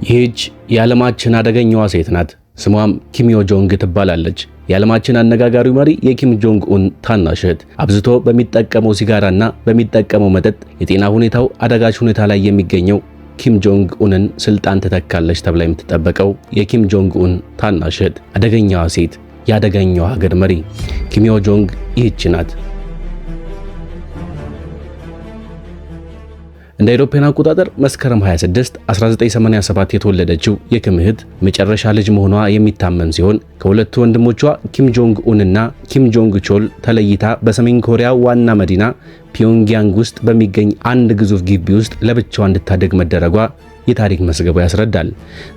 ይህች የዓለማችን አደገኛዋ ሴት ናት። ስሟም ኪም ዮ ጆንግ ትባላለች። የዓለማችን አነጋጋሪው መሪ የኪም ጆንግ ኡን ታናሽ እህት አብዝቶ በሚጠቀመው ሲጋራና በሚጠቀመው መጠጥ የጤና ሁኔታው አደጋች ሁኔታ ላይ የሚገኘው ኪም ጆንግ ኡንን ስልጣን ትተካለች ተብላ የምትጠበቀው የኪም ጆንግ ኡን ታናሽ እህት አደገኛዋ ሴት፣ የአደገኛዋ ሀገር መሪ ኪም ዮ ጆንግ ይህች ናት። እንደ አውሮፓውያን አቆጣጠር መስከረም 26 1987 የተወለደችው የኪም እህት መጨረሻ ልጅ መሆኗ የሚታመን ሲሆን ከሁለቱ ወንድሞቿ ኪም ጆንግ ኡንና ኪም ጆንግ ቾል ተለይታ በሰሜን ኮሪያ ዋና መዲና ፒዮንግያንግ ውስጥ በሚገኝ አንድ ግዙፍ ግቢ ውስጥ ለብቻዋ እንድታደግ መደረጓ የታሪክ መዝገቡ ያስረዳል።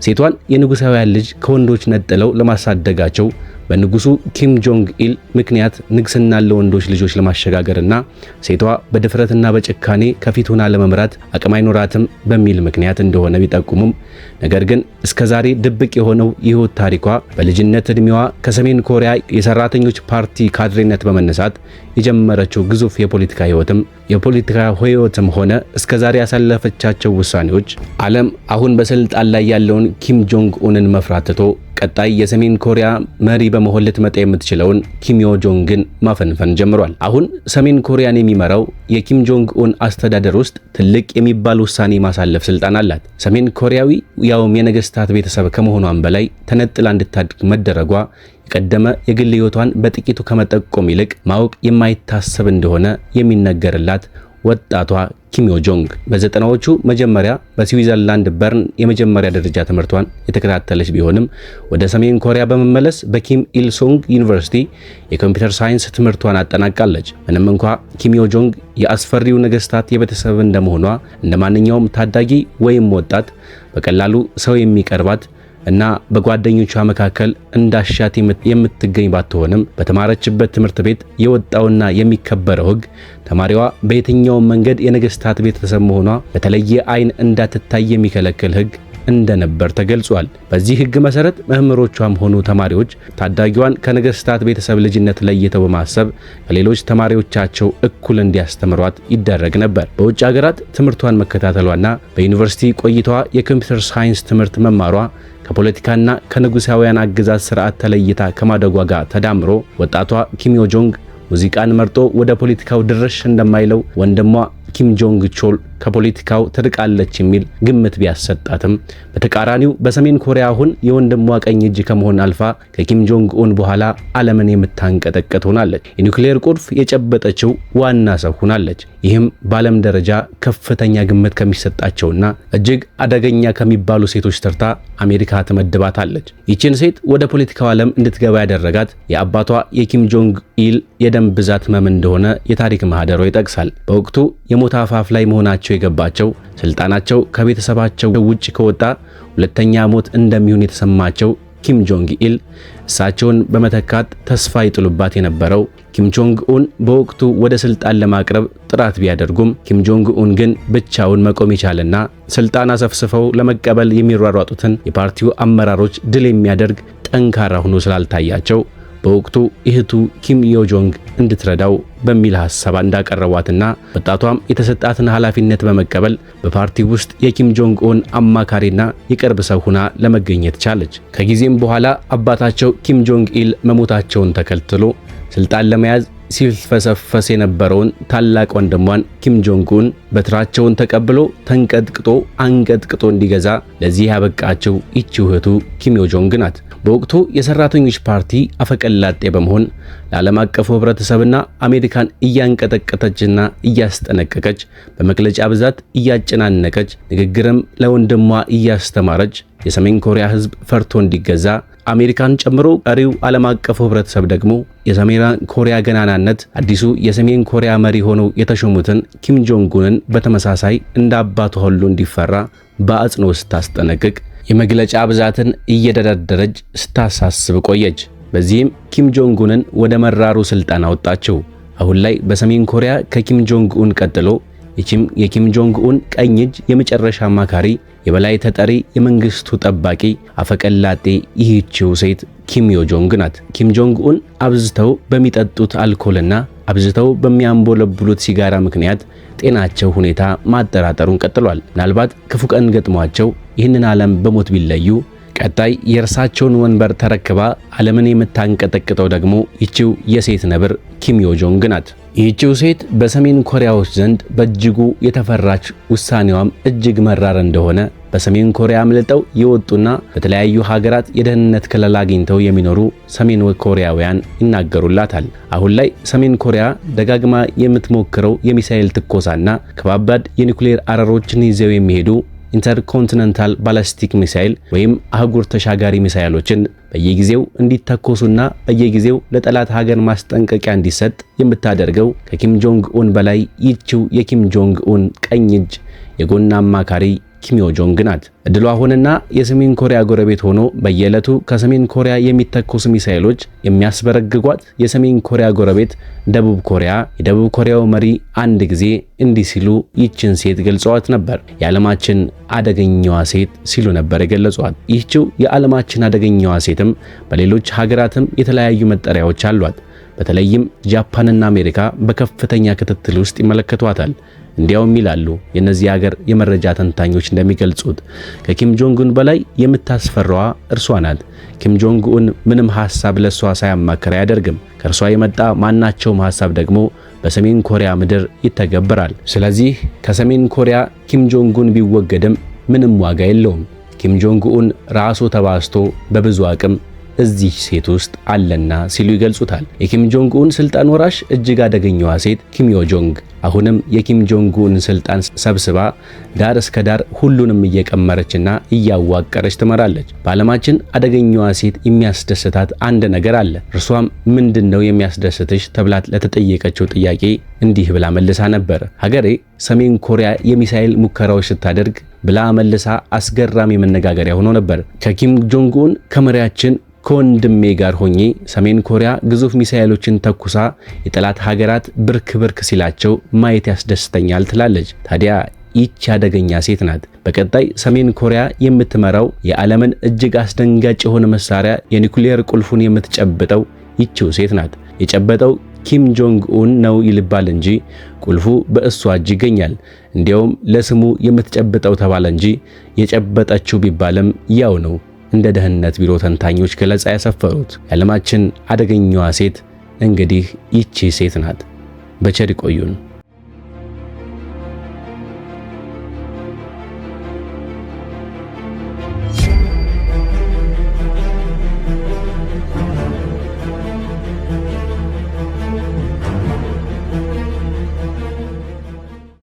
ሴቷን የንጉሳውያን ልጅ ከወንዶች ነጥለው ለማሳደጋቸው በንጉሱ ኪም ጆንግ ኢል ምክንያት ንግስና ለወንዶች ልጆች ለማሸጋገርና ሴቷ በድፍረትና በጭካኔ ከፊት ሆና ለመምራት አቅም አይኖራትም በሚል ምክንያት እንደሆነ ቢጠቁሙም ነገር ግን እስከዛሬ ድብቅ የሆነው ይህው ታሪኳ በልጅነት እድሜዋ ከሰሜን ኮሪያ የሰራተኞች ፓርቲ ካድሬነት በመነሳት የጀመረችው ግዙፍ የፖለቲካ ህይወትም ሆነ እስከዛሬ ያሳለፈቻቸው ውሳኔዎች ዓለም አሁን በስልጣን ላይ ያለውን ኪም ጆንግ ኡንን መፍራት ትቶ ቀጣይ የሰሜን ኮሪያ መሪ በመሆን ልትመጣ የምትችለውን ኪም ዮ ጆንግን ማፈንፈን ጀምሯል። አሁን ሰሜን ኮሪያን የሚመራው የኪም ጆንግ ኡን አስተዳደር ውስጥ ትልቅ የሚባል ውሳኔ ማሳለፍ ስልጣን አላት። ሰሜን ኮሪያዊ ያውም የነገስታት ቤተሰብ ከመሆኗም በላይ ተነጥላ እንድታድግ መደረጓ የቀደመ የግል ህይወቷን በጥቂቱ ከመጠቆም ይልቅ ማወቅ የማይታሰብ እንደሆነ የሚነገርላት ወጣቷ ኪም ዮ ጆንግ በዘጠናዎቹ መጀመሪያ በስዊዘርላንድ በርን የመጀመሪያ ደረጃ ትምህርቷን የተከታተለች ቢሆንም ወደ ሰሜን ኮሪያ በመመለስ በኪም ኢል ሱንግ ዩኒቨርሲቲ የኮምፒውተር ሳይንስ ትምህርቷን አጠናቃለች። ምንም እንኳ ኪም ዮ ጆንግ የአስፈሪው ነገስታት የቤተሰብ እንደመሆኗ እንደማንኛውም ታዳጊ ወይም ወጣት በቀላሉ ሰው የሚቀርባት እና በጓደኞቿ መካከል እንዳሻት የምትገኝ ባትሆንም በተማረችበት ትምህርት ቤት የወጣውና የሚከበረው ህግ ተማሪዋ በየትኛውም መንገድ የነገስታት ቤተሰብ መሆኗ በተለየ አይን እንዳትታይ የሚከለክል ህግ እንደነበር ተገልጿል። በዚህ ህግ መሰረት መምህሮቿም ሆኑ ተማሪዎች ታዳጊዋን ከነገስታት ቤተሰብ ልጅነት ለይተው በማሰብ ከሌሎች ተማሪዎቻቸው እኩል እንዲያስተምሯት ይደረግ ነበር። በውጭ ሀገራት ትምህርቷን መከታተሏና በዩኒቨርሲቲ ቆይታዋ የኮምፒውተር ሳይንስ ትምህርት መማሯ ከፖለቲካና ከንጉሳውያን አገዛዝ ስርዓት ተለይታ ከማደጓ ጋር ተዳምሮ ወጣቷ ኪም ዮ ጆንግ ሙዚቃን መርጦ ወደ ፖለቲካው ድርሽ እንደማይለው ወንድሟ ኪም ጆንግ ቾል ከፖለቲካው ትርቃለች የሚል ግምት ቢያሰጣትም በተቃራኒው በሰሜን ኮሪያ አሁን የወንድሟ ቀኝ እጅ ከመሆን አልፋ ከኪም ጆንግ ኡን በኋላ ዓለምን የምታንቀጠቀጥ ሆናለች። የኒውክሌር ቁልፍ የጨበጠችው ዋና ሰው ሆናለች። ይህም በዓለም ደረጃ ከፍተኛ ግምት ከሚሰጣቸውና እጅግ አደገኛ ከሚባሉ ሴቶች ተርታ አሜሪካ ትመድባታለች። ይህችን ሴት ወደ ፖለቲካው ዓለም እንድትገባ ያደረጋት የአባቷ የኪም ጆንግ ኢል የደም ብዛት ህመም እንደሆነ የታሪክ ማህደሮ ይጠቅሳል። በወቅቱ የሞት አፋፍ ላይ መሆናቸው የገባቸው ስልጣናቸው ከቤተሰባቸው ውጭ ከወጣ ሁለተኛ ሞት እንደሚሆን የተሰማቸው ኪም ጆንግ ኢል እሳቸውን በመተካት ተስፋ ይጥሉባት የነበረው ኪም ጆንግ ኡን በወቅቱ ወደ ስልጣን ለማቅረብ ጥራት ቢያደርጉም ኪም ጆንግ ኡን ግን ብቻውን መቆም የቻለና ስልጣን አሰፍስፈው ለመቀበል የሚሯሯጡትን የፓርቲው አመራሮች ድል የሚያደርግ ጠንካራ ሆኖ ስላልታያቸው በወቅቱ እህቱ ኪም ዮ ጆንግ እንድትረዳው በሚል ሐሳብ እንዳቀረቧትና ወጣቷም የተሰጣትን ኃላፊነት በመቀበል በፓርቲ ውስጥ የኪም ጆንግ ኡን አማካሪና የቅርብ ሰው ሆና ለመገኘት ቻለች። ከጊዜም በኋላ አባታቸው ኪም ጆንግ ኢል መሞታቸውን ተከትሎ ስልጣን ለመያዝ ሲልፈሰፈስ የነበረውን ታላቅ ወንድሟን ኪም ጆንግ ኡን በትራቸውን ተቀብሎ ተንቀጥቅጦ አንቀጥቅጦ እንዲገዛ ለዚህ ያበቃቸው ይህች እህቱ ኪም ዮ ጆንግ ናት። በወቅቱ የሰራተኞች ፓርቲ አፈቀላጤ በመሆን ለዓለም አቀፉ ህብረተሰብና አሜሪካን እያንቀጠቀጠችና እያስጠነቀቀች በመግለጫ ብዛት እያጨናነቀች ንግግርም ለወንድሟ እያስተማረች የሰሜን ኮሪያ ህዝብ ፈርቶ እንዲገዛ አሜሪካን ጨምሮ ቀሪው ዓለም አቀፉ ህብረተሰብ ደግሞ የሰሜን ኮሪያ ገናናነት አዲሱ የሰሜን ኮሪያ መሪ ሆነው የተሾሙትን ኪም ጆንግ ኡንን በተመሳሳይ እንደ አባቱ ሁሉ እንዲፈራ በአጽንኦት ስታስጠነቅቅ የመግለጫ ብዛትን እየደረደረች ስታሳስብ ቆየች። በዚህም ኪም ጆንግ ኡንን ወደ መራሩ ስልጣን አወጣቸው። አሁን ላይ በሰሜን ኮሪያ ከኪም ጆንግ ኡን ቀጥሎ የኪም ጆንግ ኡን ቀኝ እጅ የመጨረሻ አማካሪ የበላይ ተጠሪ የመንግስቱ ጠባቂ አፈቀላጤ ይህችው ሴት ኪም ዮ ጆንግ ናት። ኪም ጆንግ ኡን አብዝተው በሚጠጡት አልኮልና አብዝተው በሚያንቦለብሉት ሲጋራ ምክንያት ጤናቸው ሁኔታ ማጠራጠሩን ቀጥሏል። ምናልባት ክፉ ቀን ገጥሟቸው ይህንን ዓለም በሞት ቢለዩ ቀጣይ የእርሳቸውን ወንበር ተረክባ ዓለምን የምታንቀጠቅጠው ደግሞ ይቺው የሴት ነብር ኪም ዮ ጆንግ ናት። ይህቺው ሴት በሰሜን ኮሪያዎች ዘንድ በእጅጉ የተፈራች፣ ውሳኔዋም እጅግ መራር እንደሆነ በሰሜን ኮሪያ አምልጠው የወጡና በተለያዩ ሀገራት የደህንነት ከለላ አግኝተው የሚኖሩ ሰሜን ኮሪያውያን ይናገሩላታል። አሁን ላይ ሰሜን ኮሪያ ደጋግማ የምትሞክረው የሚሳኤል ትኮሳና ከባባድ የኒውክሌር አረሮችን ይዘው የሚሄዱ ኢንተርኮንቲኔንታል ባላስቲክ ሚሳኤል ወይም አህጉር ተሻጋሪ ሚሳኤሎችን በየጊዜው እንዲተኮሱና በየጊዜው ለጠላት ሀገር ማስጠንቀቂያ እንዲሰጥ የምታደርገው ከኪም ጆንግ ኡን በላይ ይቺው የኪም ጆንግ ኡን ቀኝ እጅ የጎን አማካሪ ኪም ዮ ጆንግ ናት። እድሏ ሆነና የሰሜን ኮሪያ ጎረቤት ሆኖ በየዕለቱ ከሰሜን ኮሪያ የሚተኮሱ ሚሳኤሎች የሚያስበረግጓት የሰሜን ኮሪያ ጎረቤት ደቡብ ኮሪያ የደቡብ ኮሪያው መሪ አንድ ጊዜ እንዲህ ሲሉ ይችን ሴት ገልጸዋት ነበር። የዓለማችን አደገኛዋ ሴት ሲሉ ነበር የገለጿት። ይህችው የዓለማችን አደገኛዋ ሴትም በሌሎች ሀገራትም የተለያዩ መጠሪያዎች አሏት። በተለይም ጃፓንና አሜሪካ በከፍተኛ ክትትል ውስጥ ይመለከቷታል። እንዲያውም ይላሉ የነዚህ ሀገር የመረጃ ተንታኞች እንደሚገልጹት ከኪም ጆንግ ኡን በላይ የምታስፈራዋ እርሷ ናት። ኪም ጆንግ ኡን ምንም ሐሳብ ለሷ ሳያማከር አያደርግም። ከእርሷ የመጣ ማናቸውም ሐሳብ ደግሞ በሰሜን ኮሪያ ምድር ይተገበራል። ስለዚህ ከሰሜን ኮሪያ ኪም ጆንግ ኡን ቢወገድም ምንም ዋጋ የለውም። ኪም ጆንግ ኡን ራሱ ተባስቶ በብዙ አቅም እዚህ ሴት ውስጥ አለና ሲሉ ይገልጹታል። የኪም ጆንግ ኡን ስልጣን ወራሽ እጅግ አደገኛዋ ሴት ኪም ዮ ጆንግ አሁንም የኪም ጆንግ ኡን ስልጣን ሰብስባ ዳር እስከ ዳር ሁሉንም እየቀመረችና እያዋቀረች ትመራለች። በዓለማችን አደገኛዋ ሴት የሚያስደስታት አንድ ነገር አለ። እርሷም ምንድነው የሚያስደስትሽ ተብላ ለተጠየቀችው ጥያቄ እንዲህ ብላ መልሳ ነበር። ሀገሬ ሰሜን ኮሪያ የሚሳኤል ሙከራዎች ስታደርግ ብላ መልሳ አስገራሚ መነጋገሪያ ሆኖ ነበር። ከኪም ጆንግ ኡን ከመሪያችን ከወንድሜ ጋር ሆኜ ሰሜን ኮሪያ ግዙፍ ሚሳኤሎችን ተኩሳ የጠላት ሀገራት ብርክ ብርክ ሲላቸው ማየት ያስደስተኛል ትላለች። ታዲያ ይህች አደገኛ ሴት ናት በቀጣይ ሰሜን ኮሪያ የምትመራው የዓለምን እጅግ አስደንጋጭ የሆነ መሳሪያ የኒውክሌር ቁልፉን የምትጨብጠው ይህችው ሴት ናት። የጨበጠው ኪም ጆንግ ኡን ነው ይልባል እንጂ ቁልፉ በእሷ እጅ ይገኛል። እንዲያውም ለስሙ የምትጨብጠው ተባለ እንጂ የጨበጠችው ቢባልም ያው ነው። እንደ ደህንነት ቢሮ ተንታኞች ገለጻ ያሰፈሩት የዓለማችን አደገኛዋ ሴት እንግዲህ ይቺ ሴት ናት። በቸር ይቆዩን።